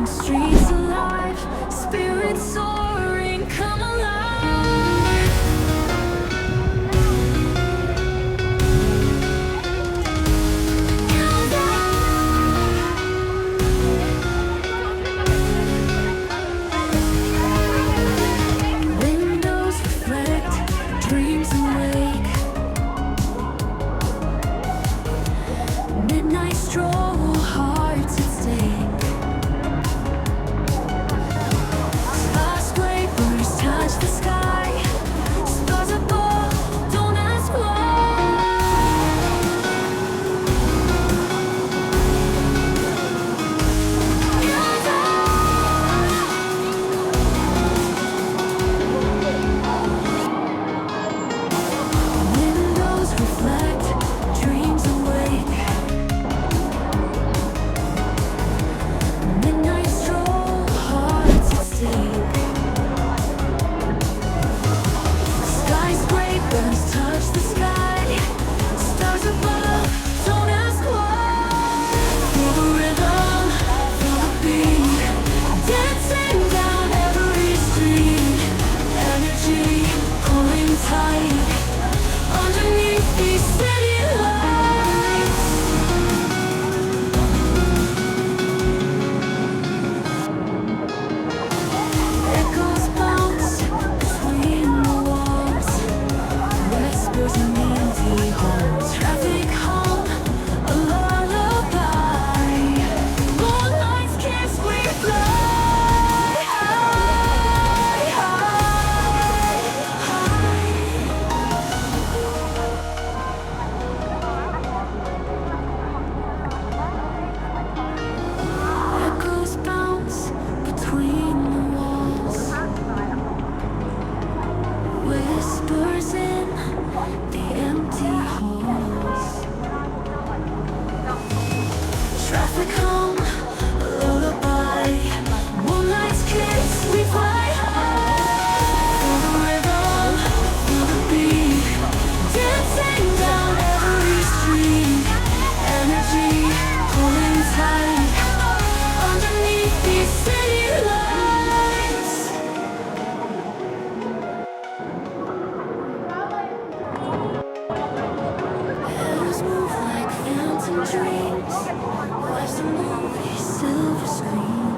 Streets alive, spirits soaring, come alive. Windows reflect, dreams awake. Midnight stroll, hearts at stake. Skyscrapers touch the sky. Stars above, don't ask Windows reflect, dreams awake. Midnight stroll, hearts at stake. Skyscrapers touch the sky. Stars above, don't ask why. Feel the rhythm, feel the beat, dancing down every street. Energy pulling tight underneath these city lights. Echoes bounce between the walls. Whispers in empty halls. Traffic hum, a lullaby. Moonlight's kiss, we fly high, high, high. Echoes bounce between the walls. Whispers in the empty halls. Traffic hum, a lullaby. Moonlight's kiss, we fly high. Feel the rhythm, feel the beat, dancing down every street. Energy pulling tight underneath these city lights. Shadows move like phantom dreams. Life's a movie, silver screen.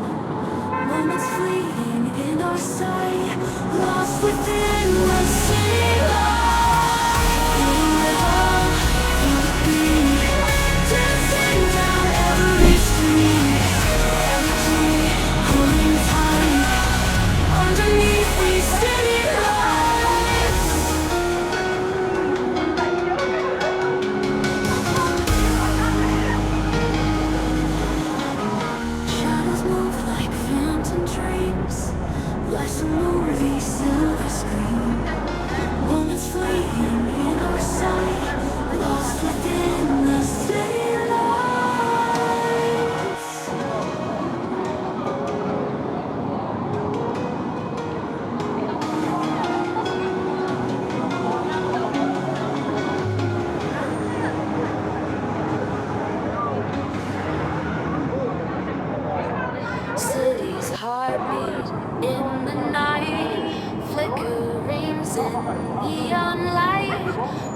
Moments fleeting in our sight, lost within the city light. Feel the rhythm, feel the beat, dancing down every street. Energy pulling tight underneath these city lights. Shadows move like phantom dreams. Life's a movie, silver screen. Moments fleeting in our sight, lost within the city lights. City's heartbeat in the night, flickerings in neon light.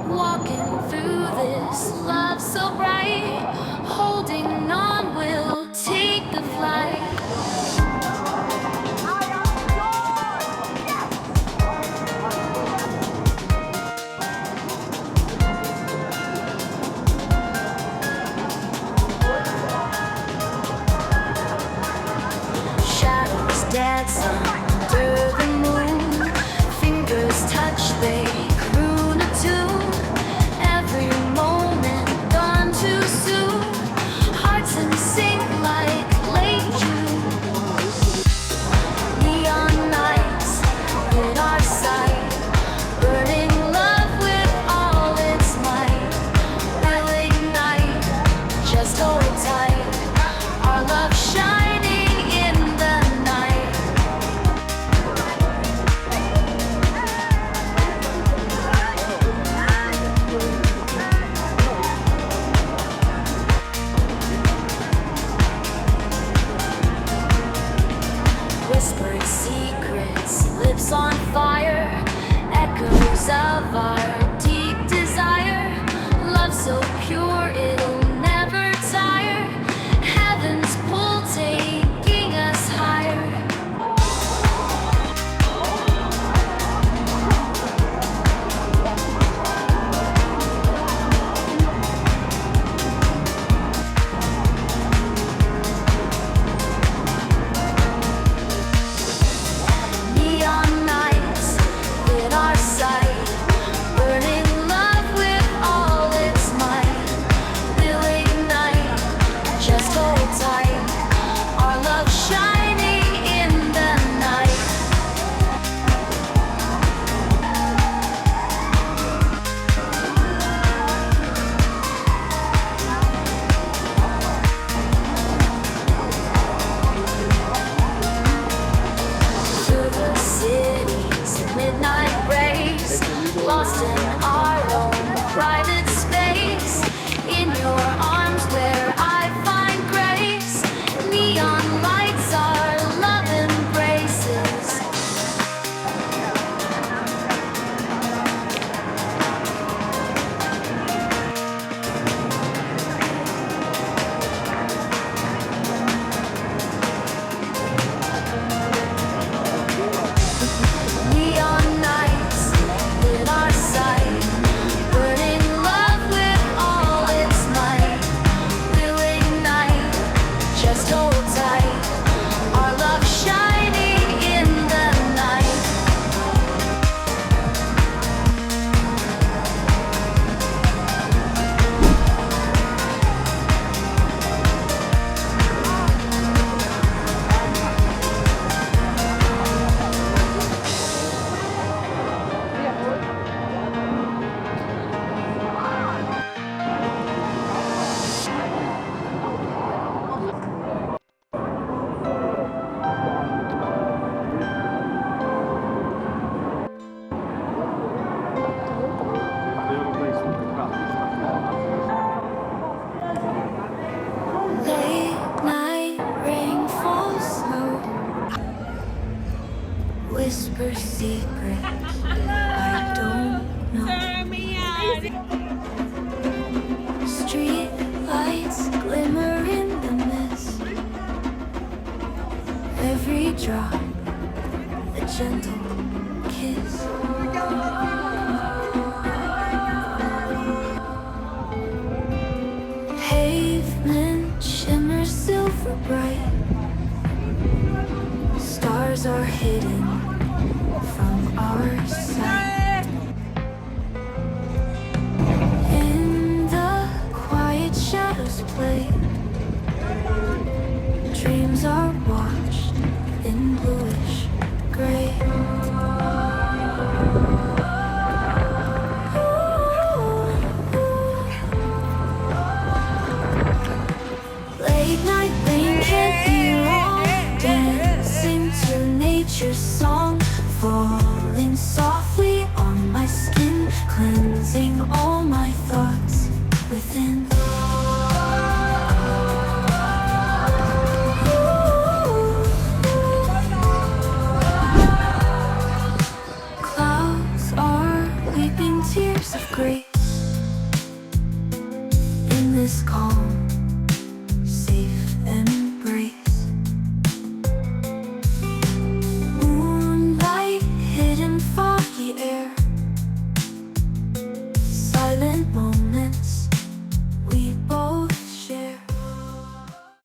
Walking through this love so bright, holding on, we'll take the flight. Shadows dance under the moon. Fingers touch, they croon a tune. Every moment gone too soon. Hearts in sync like whispered secrets, lips on fire, echoes of our deep desire. Love so pure it'll never tire. Heaven's pull taking us higher. Neon nights in our sight, burning love with all its might. We'll ignite, just hold tight. Our love shining in the night. Through the city's midnight race, lost in our own private space. In your arms where I find grace. Neon lights our love embraces. Neon nights in our sight, burning love with all its might. We'll ignite, just hold tight. Our love shining in the night. Late night rain falls slow, whisper secrets I don't know. Street lights glimmer in the mist. Every drop a gentle kiss. Pavement shimmers silver bright. Stars are hidden from our sight. In the quiet shadows play. Dreams are watched in bluish gray. Late night rain can't be wrong. Dancing to nature's song, falling softly on my skin, cleansing all my thoughts within. Clouds are weeping tears of grace in this calm